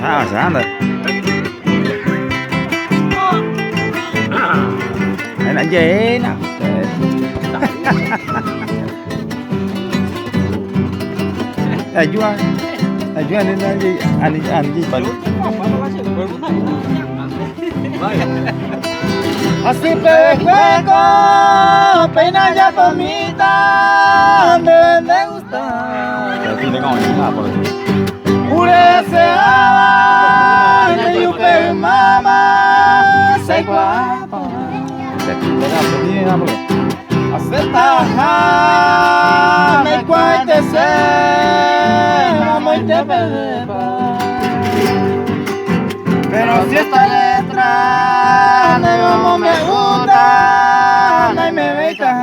Ah, se anda. Này là gì nè. Ayuda anh gì balik. Así juego, pena ya comida, me gusta. Thì nó ngồi như thế nào rồi. Ureseaba, me yupe mama, say guapa. Nó làm cái gì làm rồi. Acepta, me cuente se, muy te beba. Pero si esta letra no me gusta, no me beca.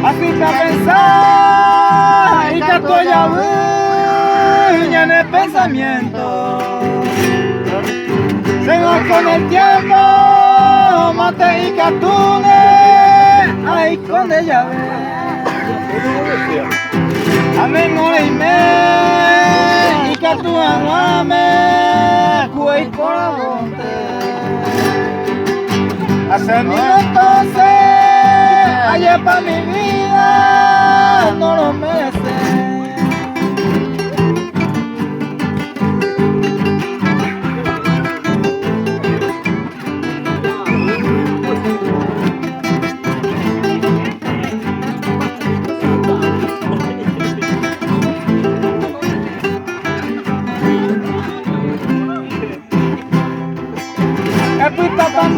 Así te pensar y que estoy ya en el pensamiento. Sigo con el tiempo, mate y catunes, ahí con ella ve. Amén, ore y me, y que tú amame, cuey por la bonte. Hace mil entonces, ayer pa' mi vida, no lo merece. Que pista tan